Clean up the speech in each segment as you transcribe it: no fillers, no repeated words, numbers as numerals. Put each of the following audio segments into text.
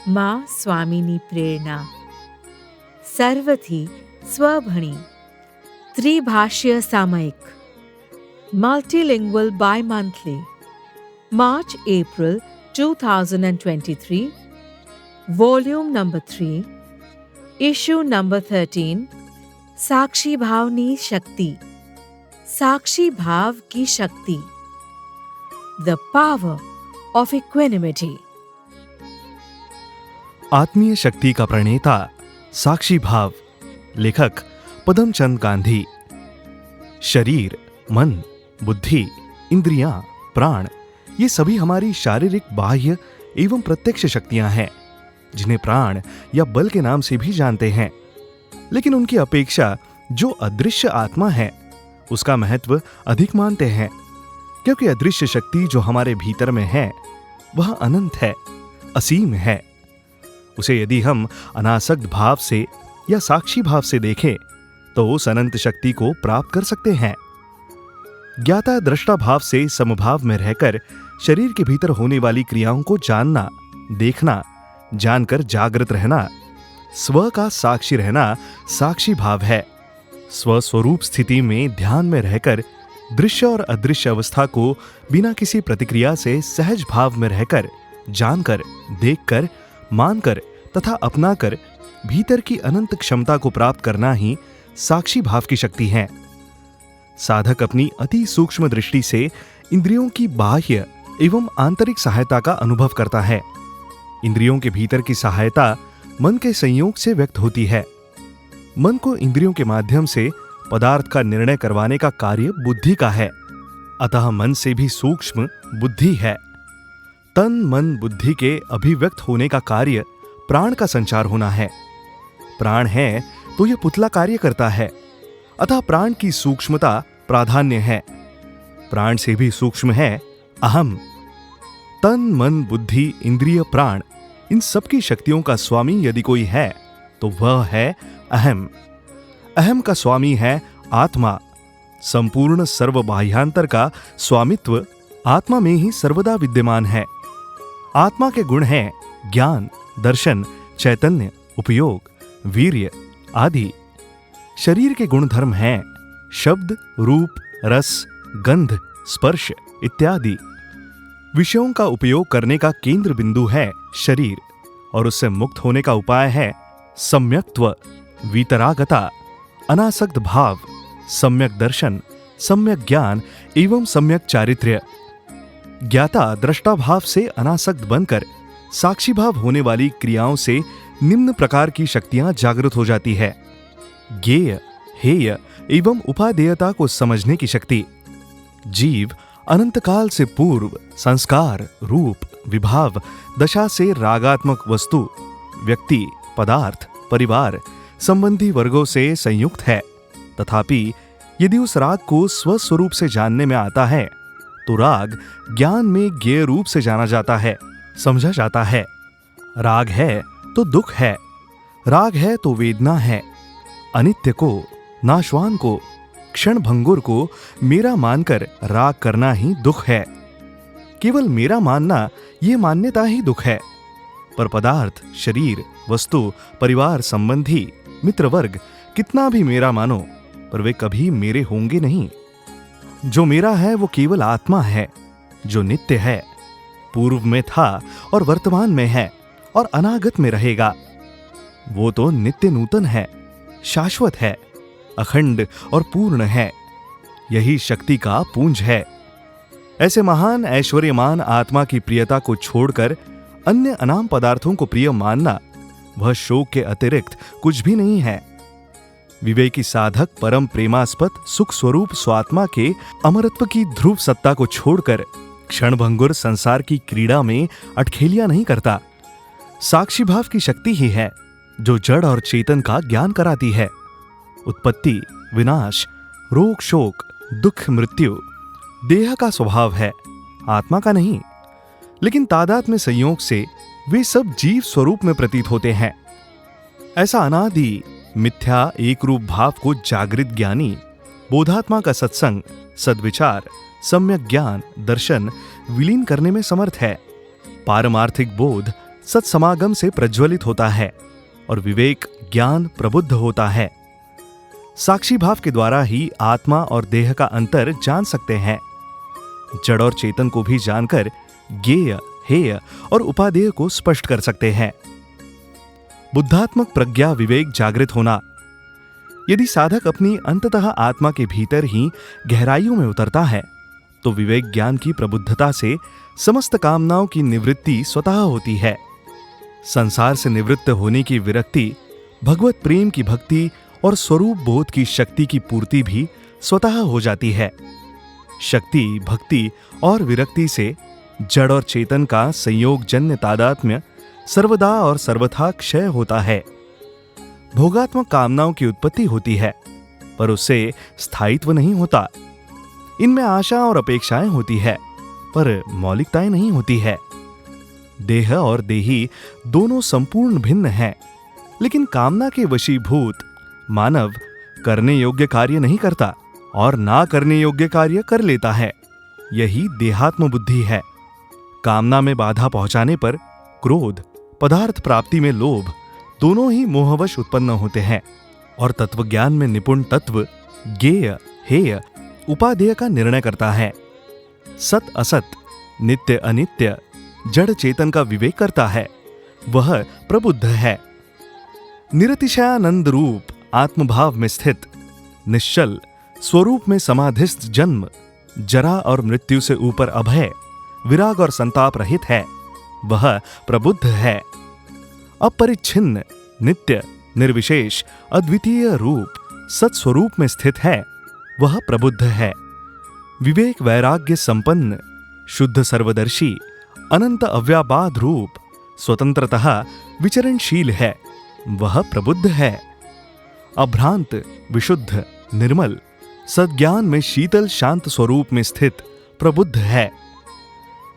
માં સ્વામીની પ્રેરણા. સર્વથી સ્વભણી. ત્રિભાષ્ય સામયિક. Multilingual bi-monthly. March-April 2023. Volume number 3. Issue number 13. साक्षी भावनी शक्ति. साक्षी भाव की शक्ति. The power of equanimity. आत्मीय शक्ति का प्रणेता साक्षी भाव. लेखक पदमचंद गांधी. शरीर, मन, बुद्धि, इंद्रियां, प्राण ये सभी हमारी शारीरिक, बाह्य एवं प्रत्यक्ष शक्तियां हैं, जिन्हें प्राण या बल के नाम से भी जानते हैं। लेकिन उनकी अपेक्षा जो अदृश्य आत्मा है उसका महत्व अधिक मानते हैं, क्योंकि अदृश्य शक्ति जो हमारे भीतर में है वह अनंत है, असीम है। उसे यदि हम अनासक्त भाव से या साक्षी भाव से देखें तो उस अनंत शक्ति को प्राप्त कर सकते हैं। ज्ञाता दृष्टा भाव से समभाव में रहकर शरीर के भीतर होने वाली क्रियाओं को जानना, देखना, जानकर जागृत रहना, स्व का साक्षी रहना साक्षी भाव है। स्वस्वरूप स्थिति में ध्यान में रहकर दृश्य और अदृश्य अवस्था को बिना किसी प्रतिक्रिया से सहज भाव में रहकर जानकर, देखकर, मानकर तथा अपनाकर भीतर की अनंत क्षमता को प्राप्त करना ही साक्षी भाव की शक्ति है। साधक अपनी अति सूक्ष्म दृष्टि से इंद्रियों की बाह्य एवं आंतरिक सहायता का अनुभव करता है। इंद्रियों के भीतर की सहायता मन के संयोग से व्यक्त होती है। मन को इंद्रियों के माध्यम से पदार्थ का निर्णय करवाने का कार्य बुद्धि का है, अतः मन से भी सूक्ष्म बुद्धि है। तन, मन, बुद्धि के अभिव्यक्त होने का कार्य प्राण का संचार होना है। प्राण है तो यह पुतला कार्य करता है, अतः प्राण की सूक्ष्मता प्राधान्य है। प्राण से भी सूक्ष्म है अहम। तन, मन, बुद्धि, इंद्रिय, प्राण इन सबकी शक्तियों का स्वामी यदि कोई है तो वह है अहम। अहम का स्वामी है आत्मा। संपूर्ण सर्व बाह्यांतर का स्वामित्व आत्मा में ही सर्वदा विद्यमान है। आत्मा के गुण हैं ज्ञान, दर्शन, चैतन्य, उपयोग, वीर्य आदि। शरीर के गुण धर्म हैं शब्द, रूप, रस, गंध, स्पर्श इत्यादि। विषयों का उपयोग करने का केंद्र बिंदु है शरीर, और उससे मुक्त होने का उपाय है सम्यक्त्व, वीतरागता, अनासक्त भाव, सम्यक दर्शन, सम्यक ज्ञान एवं सम्यक चारित्र्य। ज्ञाता दृष्टा भाव से अनासक्त बनकर साक्षी भाव होने वाली क्रियाओं से निम्न प्रकार की शक्तियां जागृत हो जाती है। ज्ञेय, हेय एवं उपादेयता को समझने की शक्ति। जीव अनंत काल से पूर्व संस्कार, रूप, विभाव, दशा से रागात्मक वस्तु, व्यक्ति, पदार्थ, परिवार संबंधी वर्गों से संयुक्त है। तथापि यदि उस राग को स्वस्वरूप से जानने में आता है तो राग ज्ञान में ज्ञेय रूप से जाना जाता है, समझा जाता है। राग है तो दुख है, राग है तो वेदना है। अनित्य को, नाशवान को, क्षण भंगुर को मेरा मानकर राग करना ही दुख है। केवल मेरा मानना ये मान्यता ही दुख है। पर पदार्थ, शरीर, वस्तु, परिवार संबंधी, मित्र वर्ग कितना भी मेरा मानो, पर वे कभी मेरे होंगे नहीं। जो मेरा है वो केवल आत्मा है, जो नित्य है, पूर्व में था और वर्तमान में है और अनागत में रहेगा। वो तो नित्य नूतन है, शाश्वत है, अखंड और पूर्ण है। यही शक्ति का पुंज है। ऐसे महान ऐश्वर्यमान आत्मा की प्रियता को छोड़कर अन्य अनाम पदार्थों को प्रिय मानना वह शोक के अतिरिक्त कुछ भी नहीं है। विवेकी साधक परम प्रेमास्पद सुख स्वरूप स्वात्मा के अमरत्व की ध्रुव सत्ता को छोड़कर क्षणभंगुर संसार की क्रीड़ा में अटखेलियां नहीं करता। साक्षी भाव की शक्ति ही है जो जड़ और चेतन का ज्ञान कराती है। उत्पत्ति, विनाश, रोग, शोक, दुख, मृत्यु देह का स्वभाव है, आत्मा का नहीं। लेकिन तादात्म्य संयोग से वे सब जीव स्वरूप में प्रतीत होते हैं। ऐसा अनादि मिथ्या एक रूप भाव को जागृत ज्ञानी बोधात्मा का सत्संग, सद्विचार, सम्यक ज्ञान, दर्शन विलीन करने में समर्थ है। पारमार्थिक बोध सत्समागम से प्रज्वलित होता है और विवेक ज्ञान प्रबुद्ध होता है। साक्षी भाव के द्वारा ही आत्मा और देह का अंतर जान सकते हैं। जड़ और चेतन को भी जानकर ज्ञेय, हेय और उपादेय को स्पष्ट कर सकते हैं। बुद्धात्मक प्रज्ञा विवेक जागृत होना। यदि साधक अपनी अंततः आत्मा के भीतर ही गहराइयों में उतरता है तो विवेक ज्ञान की प्रबुद्धता से समस्त कामनाओं की निवृत्ति स्वतः होती है। संसार से निवृत्त होने की विरक्ति, भगवत प्रेम की भक्ति और स्वरूप बोध की शक्ति की पूर्ति भी स्वतः हो जाती है। शक्ति, भक्ति और विरक्ति से जड़ और चेतन का संयोग जन्य तादात्म्य सर्वदा और सर्वथा क्षय होता है। भोगात्मक कामनाओं की उत्पत्ति होती है पर उससे स्थायित्व नहीं होता। इनमें आशा और अपेक्षाएं होती है पर मौलिकताएं नहीं होती है। देह और देही दोनों संपूर्ण भिन्न हैं, लेकिन कामना के वशीभूत मानव करने योग्य कार्य नहीं करता और ना करने योग्य कार्य कर लेता है। यही देहात्म बुद्धि है। कामना में बाधा पहुंचाने पर क्रोध, पदार्थ प्राप्ति में लोभ दोनों ही मोहवश उत्पन्न होते हैं और तत्वज्ञान में निपुण तत्व ज्ञेय, हेय, उपादेय का निर्णय करता है। सत असत, नित्य अनित्य, जड़ चेतन का विवेक करता है, वह प्रबुद्ध है। निरतिशयानंद रूप आत्मभाव में स्थित, निश्चल स्वरूप में समाधिस्थ जन्म, जरा और मृत्यु से ऊपर अभय, विराग और संताप रहित है, वह प्रबुद्ध है। अपरिच्छिन्न, नित्य, निर्विशेष, अद्वितीय रूप सत्स्वरूप में स्थित है, वह प्रबुद्ध है। विवेक वैराग्य संपन्न, शुद्ध सर्वदर्शी, अनंत अव्याबाध रूप स्वतंत्रतः विचरणशील है, वह प्रबुद्ध है। अभ्रांत, विशुद्ध, निर्मल, सद्ज्ञान में शीतल शांत स्वरूप में स्थित प्रबुद्ध है।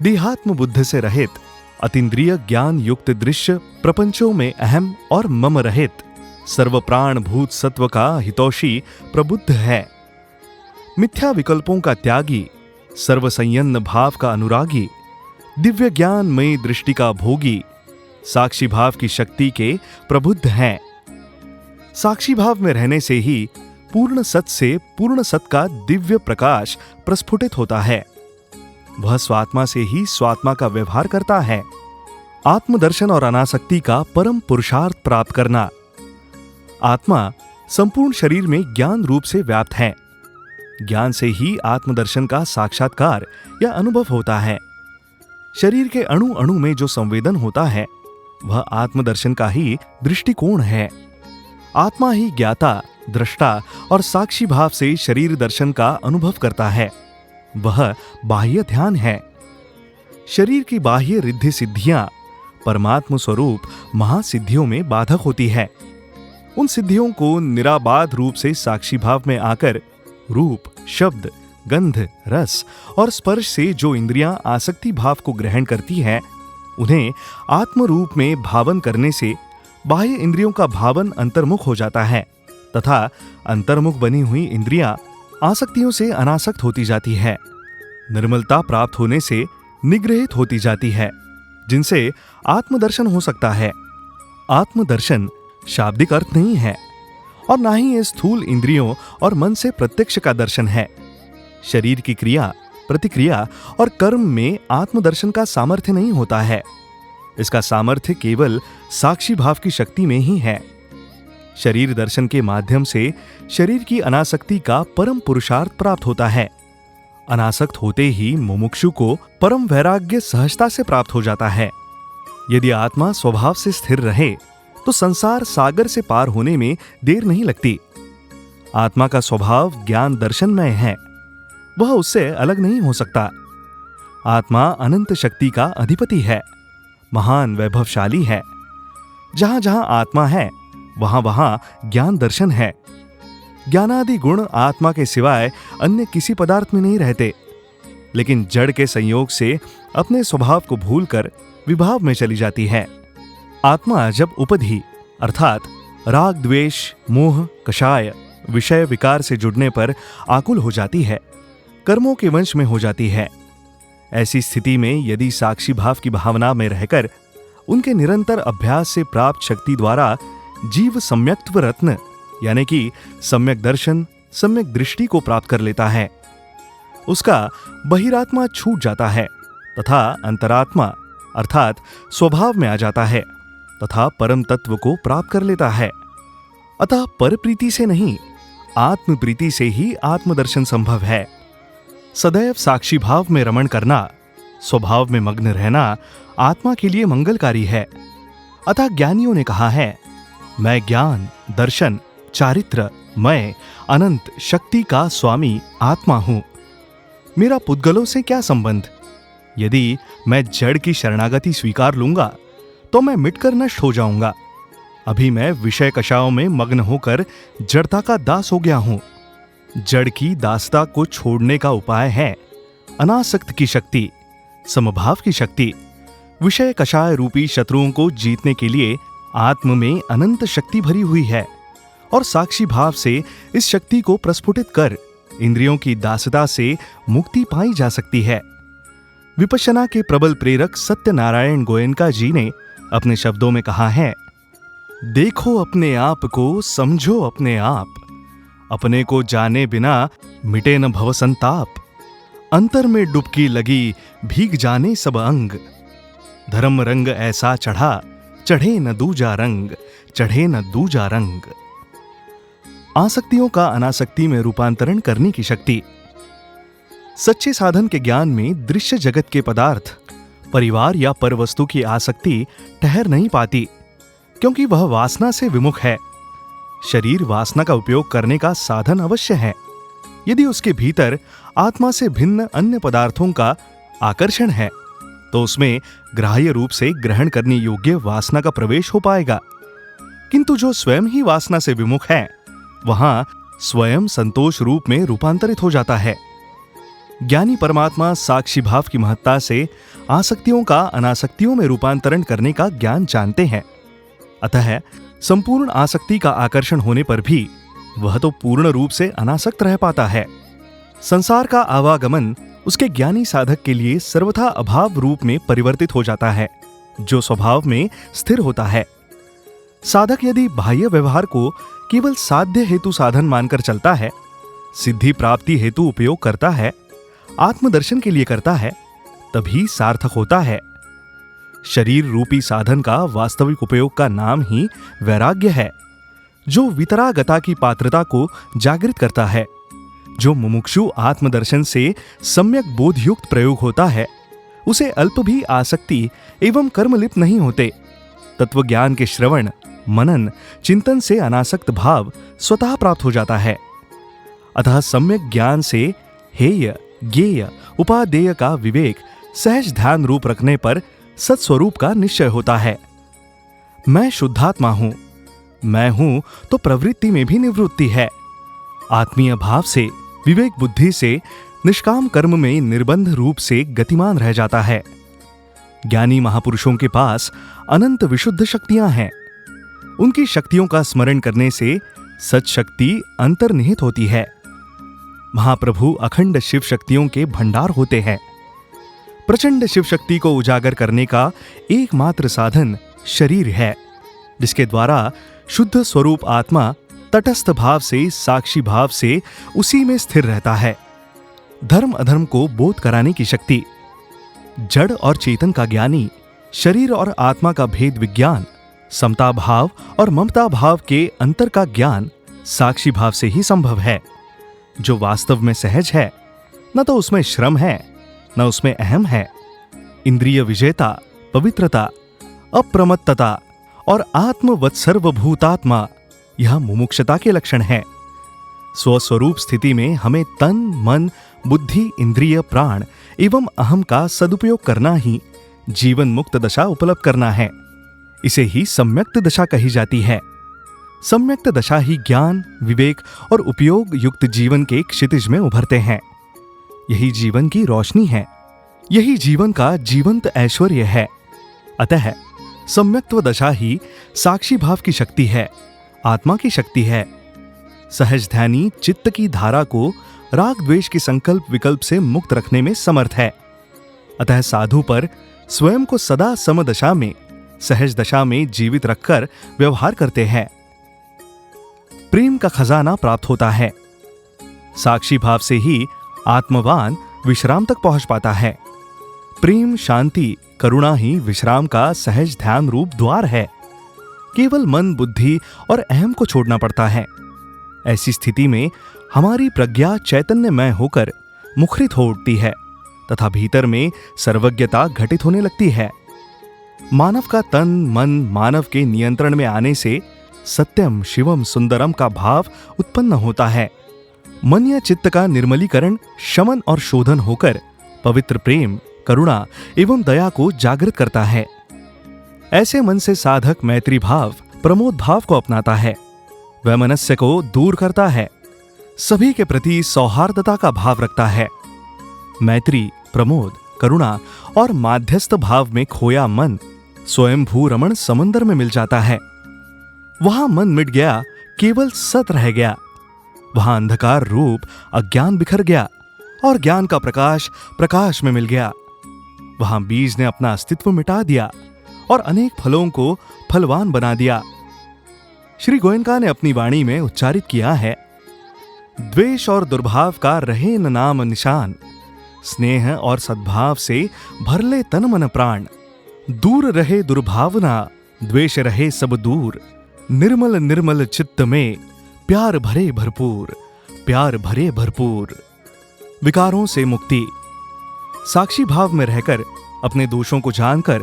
देहात्म बुद्ध से रहित, अतीन्द्रिय ज्ञान युक्त दृश्य प्रपंचों में अहम और मम रहित, सर्व प्राण भूत सत्व का हितौषी प्रबुद्ध है। मिथ्या विकल्पों का त्यागी, सर्वसंयन्न भाव का अनुरागी, दिव्य ज्ञानमयी दृष्टि का भोगी, साक्षी भाव की शक्ति के प्रबुद्ध हैं। साक्षी भाव में रहने से ही पूर्ण सत से पूर्ण सत का दिव्य प्रकाश प्रस्फुटित होता है। वह स्वात्मा से ही स्वात्मा का व्यवहार करता है। आत्मदर्शन और अनासक्ति का परम पुरुषार्थ प्राप्त करना। आत्मा संपूर्ण शरीर में ज्ञान रूप से व्याप्त है। ज्ञान से ही आत्मदर्शन का साक्षात्कार या अनुभव होता है। शरीर के अणु अणु में जो संवेदन होता है वह आत्मदर्शन का ही दृष्टिकोण है। आत्मा ही ज्ञाता, दृष्टा और साक्षी भाव से शरीर दर्शन का अनुभव करता है, वह बाह्य ध्यान है। शरीर की बाह्य रिद्धि सिद्धियां परमात्म स्वरूप महासिद्धियों में बाधक होती है। उन सिद्धियों को निराबाध रूप से साक्षी भाव में आकर रूप, शब्द, गंध, रस और स्पर्श से जो इंद्रियां आसक्ति भाव को ग्रहण करती हैं, उन्हें आत्म रूप में भावन करने से बाह्य इंद्रियों का भावन अंतर्मुख हो जाता है तथा अंतर्मुख बनी हुई इंद्रियां आसक्तियों से अनासक्त होती जाती है। निर्मलता प्राप्त होने से निग्रहित होती जाती है, जिनसे आत्मदर्शन हो सकता है। आत्मदर्शन शाब्दिक अर्थ नहीं है और ना ही ये स्थूल इंद्रियों और मन से प्रत्यक्ष का दर्शन है। शरीर की क्रिया, प्रतिक्रिया और कर्म में आत्मदर्शन का सामर्थ्य नहीं होता है। इसका सामर्थ्य केवल साक्षी भाव की शक्ति में ही है। शरीर दर्शन के माध्यम से शरीर की अनासक्ति का परम पुरुषार्थ प्राप्त होता है। अनासक्त होते ही मुमुक्षु को परम वैराग्य सहजता से प्राप्त हो जाता है। यदि आत्मा स्वभाव से स्थिर रहे तो संसार सागर से पार होने में देर नहीं लगती। आत्मा का स्वभाव ज्ञान दर्शनमय है, वह उससे अलग नहीं हो सकता। आत्मा अनंत शक्ति का अधिपति है, महान वैभवशाली है। जहां जहां आत्मा है वहां वहां ज्ञान दर्शन है। ज्ञानादि गुण आत्मा के सिवाय अन्य किसी पदार्थ में नहीं रहते, लेकिन जड़ के संयोग से अपने स्वभाव को भूलकर विभाव में चली जाती है। आत्मा जब उपधि अर्थात राग, द्वेष, मोह, कषाय, विषय विकार से जुड़ने पर आकुल हो जाती है, कर्मों के वंश में हो जाती है। ऐसी स्थिति में यदि साक्षी भाव की भावना में रहकर उनके निरंतर अभ्यास से प्राप्त शक्ति द्वारा जीव सम्यक्त्व रत्न यानी कि सम्यक दर्शन, सम्यक दृष्टि को प्राप्त कर लेता है। उसका बहिरात्मा छूट जाता है तथा अंतरात्मा अर्थात स्वभाव में आ जाता है तथा परम तत्व को प्राप्त कर लेता है। अतः पर प्रीति से नहीं, आत्म प्रीति से ही आत्मदर्शन संभव है। सदैव साक्षी भाव में रमण करना, स्वभाव में मग्न रहना आत्मा के लिए मंगलकारी है। अतः ज्ञानियों ने कहा है, मैं ज्ञान, दर्शन, चारित्र, मैं अनंत शक्ति का स्वामी आत्मा हूं। मेरा पुद्गलों से क्या संबंध? यदि मैं जड़ की शरणागति स्वीकार लूंगा तो मैं मिटकर नष्ट हो जाऊंगा। अभी मैं विषय कषायों में मग्न होकर जड़ता का दास हो गया हूं। जड़ की दासता को छोड़ने का उपाय है अनासक्त की शक्ति, समभाव की शक्ति। विषय कषाय रूपी शत्रुओं को जीतने के लिए आत्म में अनंत शक्ति भरी हुई है और साक्षी भाव से इस शक्ति को प्रस्फुटित कर इंद्रियों की दासता से मुक्ति पाई जा सकती है। विपश्यना के प्रबल प्रेरक सत्यनारायण गोयनका जी ने अपने शब्दों में कहा है, देखो अपने आप को, समझो अपने आप, अपने को जाने बिना मिटे न भव संताप। अंतर में डुबकी लगी, भीग जाने सब अंग। धर्म रंग ऐसा चढ़ा, चढ़े न दूजा रंग, चढ़े न दूजा रंग। आसक्तियों का अनासक्ति में रूपांतरण करने की शक्ति। सच्चे साधन के ज्ञान में दृश्य जगत के पदार्थ, परिवार या परवस्तु की आसक्ति ठहर नहीं पाती, क्योंकि वह वासना से विमुख है। शरीर वासना का उपयोग करने का साधन अवश्य है। यदि उसके भीतर आत्मा से भिन्न अन्य पदार्थों का आकर्षण है तो उसमें ग्राह्य रूप से ग्रहण करने योग्य वासना का प्रवेश हो पाएगा। किंतु जो स्वयं ही वासना से विमुख है, वहां स्वयं संतोष रूप में रूपांतरित हो जाता है। ज्ञानी परमात्मा साक्षी भाव की महत्ता से आसक्तियों का अनासक्तियों में रूपांतरण करने का ज्ञान जानते हैं। अतः संपूर्ण आसक्ति का आकर्षण होने पर भी वह तो पूर्ण रूप से अनासक्त रह पाता है। संसार का आवागमन उसके ज्ञानी साधक के लिए सर्वथा अभाव रूप में परिवर्तित हो जाता है, जो स्वभाव में स्थिर होता है। साधक यदि बाह्य व्यवहार को केवल साध्य हेतु साधन मानकर चलता है, सिद्धि प्राप्ति हेतु उपयोग करता है, आत्मदर्शन के लिए करता है, तभी सार्थक होता है। शरीर रूपी साधन का वास्तविक उपयोग का नाम ही वैराग्य है, जो वितरागता की पात्रता को जागृत करता है। जो मुमुक्षु आत्मदर्शन से सम्यक बोधयुक्त प्रयोग होता है, उसे अल्प भी आसक्ति एवं कर्मलिप्त नहीं होते। तत्वज्ञान के श्रवण, मनन, चिंतन से अनासक्त भाव स्वतः प्राप्त हो जाता है। अतः सम्यक ज्ञान से हेय, ज्ञेय, उपादेय का विवेक सहज ध्यान रूप रखने पर सत्स्वरूप का निश्चय होता है। मैं शुद्धात्मा हूं, मैं हूं तो प्रवृत्ति में भी निवृत्ति है। आत्मीय भाव से, विवेक बुद्धि से निष्काम कर्म में निर्बंध रूप से गतिमान रह जाता है। ज्ञानी महापुरुषों के पास अनंत विशुद्ध शक्तियां हैं। उनकी शक्तियों का स्मरण करने से सच शक्ति अंतर्निहित होती है। महाप्रभु अखंड शिव शक्तियों के भंडार होते हैं। प्रचंड शिव शक्ति को उजागर करने का एकमात्र साधन शरीर है, जिसके द्वारा शुद्ध स्वरूप आत्मा तटस्थ भाव से, साक्षी भाव से उसी में स्थिर रहता है। धर्म अधर्म को बोध कराने की शक्ति। जड़ और चेतन का ज्ञानी, शरीर और आत्मा का भेद विज्ञान, समता भाव और ममता भाव के अंतर का ज्ञान साक्षी भाव से ही संभव है। जो वास्तव में सहज है, न तो उसमें श्रम है, न उसमें अहम है। इंद्रिय विजेता, पवित्रता, अप्रमत्तता और आत्मवत् सर्वभूतात्मा, यह मुमुक्षता के लक्षण है। स्वस्वरूप स्थिति में हमें तन, मन, बुद्धि, इंद्रिय, प्राण एवं अहम का सदुपयोग करना ही जीवन मुक्त दशा उपलब्ध करना है। इसे ही सम्यक्त दशा कही जाती है। सम्यक्त दशा ही ज्ञान, विवेक और उपयोग युक्त जीवन के क्षितिज में उभरते हैं। यही जीवन की रोशनी है, यही जीवन का जीवंत ऐश्वर्य है। अतः सम्यक्त्व दशा ही साक्षी भाव की शक्ति है, आत्मा की शक्ति है। सहज ध्यानी चित्त की धारा को राग द्वेष के संकल्प विकल्प से मुक्त रखने में समर्थ है। अतः साधु पर स्वयं को सदा समदशा में सहज दशा में जीवित रखकर व्यवहार करते हैं। प्रेम का खजाना प्राप्त होता है। साक्षी भाव से ही आत्मवान विश्राम तक पहुंच पाता है। प्रेम, शांति, करुणा ही विश्राम का सहज ध्यान रूप द्वार है। केवल मन, बुद्धि और अहम को छोड़ना पड़ता है। ऐसी स्थिति में हमारी प्रज्ञा चैतन्यमय होकर मुखरित हो उठती है तथा भीतर में सर्वज्ञता घटित होने लगती है। मानव का तन मन मानव के नियंत्रण में आने से सत्यम शिवम सुंदरम का भाव उत्पन्न होता है। मन या चित्त का निर्मलीकरण, शमन और शोधन होकर पवित्र प्रेम, करुणा एवं दया को जागृत करता है। ऐसे मन से साधक मैत्री भाव, प्रमोद भाव को अपनाता है। वैमनस्य को दूर करता है। सभी के प्रति सौहार्दता का भाव रखता है। मैत्री, प्रमोद, करुणा और माध्यस्थ भाव में खोया मन स्वयंभू रमण समुद्र में मिल जाता है। वहां मन मिट गया, केवल सत रह गया। वहां अंधकार रूप अज्ञान बिखर गया और ज्ञान का प्रकाश प्रकाश में मिल गया। वहां बीज ने अपना अस्तित्व मिटा दिया और अनेक फलों को फलवान बना दिया। श्री गोयनका ने अपनी वाणी में उच्चारित किया है, द्वेष और दुर्भाव का रहे न नाम निशान, स्नेह और सद्भाव से भर ले तन मन प्राण। दूर रहे दुर्भावना, द्वेष रहे सब दूर, निर्मल निर्मल चित्त में प्यार भरे भरपूर, प्यार भरे भरपूर। विकारों से मुक्ति। साक्षी भाव में रहकर अपने दोषों को जानकर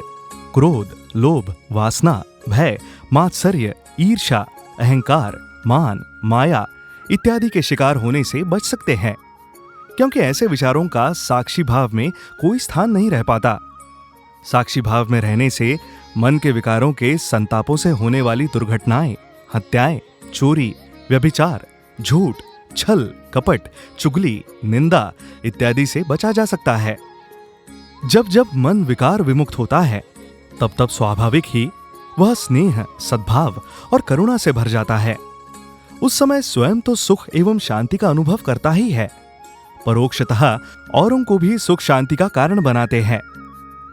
क्रोध, लोभ, वासना, भय, मात्सर्य, ईर्ष्या, अहंकार, मान, माया इत्यादि के शिकार होने से बच सकते हैं, क्योंकि ऐसे विचारों का साक्षी भाव में कोई स्थान नहीं रह पाता। साक्षी भाव में रहने से मन के विकारों के संतापों से होने वाली दुर्घटनाएं, हत्याएं, चोरी, व्यभिचार, झूठ, छल, कपट, चुगली, निंदा इत्यादि से बचा जा सकता है। जब जब मन विकार विमुक्त होता है, तब तब स्वाभाविक ही वह स्नेह, सद्भाव और करुणा से भर जाता है। उस समय स्वयं तो सुख एवं शांति का अनुभव करता ही है, परोक्षतः औरों को भी सुख शांति का कारण बनाते हैं।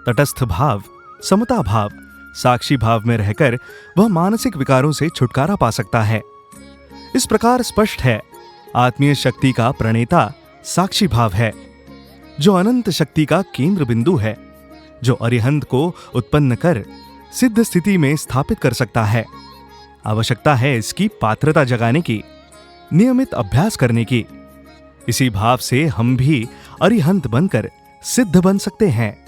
तटस्थ भाव, समता भाव, साक्षी भाव में रहकर वह मानसिक विकारों से छुटकारा पा सकता है। इस प्रकार स्पष्ट है, आत्मीय शक्ति का प्रणेता साक्षी भाव है, जो अनंत शक्ति का केंद्र बिंदु है, जो अरिहंत को उत्पन्न कर सिद्ध स्थिति में स्थापित कर सकता है। आवश्यकता है इसकी पात्रता जगाने की, नियमित अभ्यास करने की। इसी भाव से हम भी अरिहंत बनकर सिद्ध बन सकते हैं।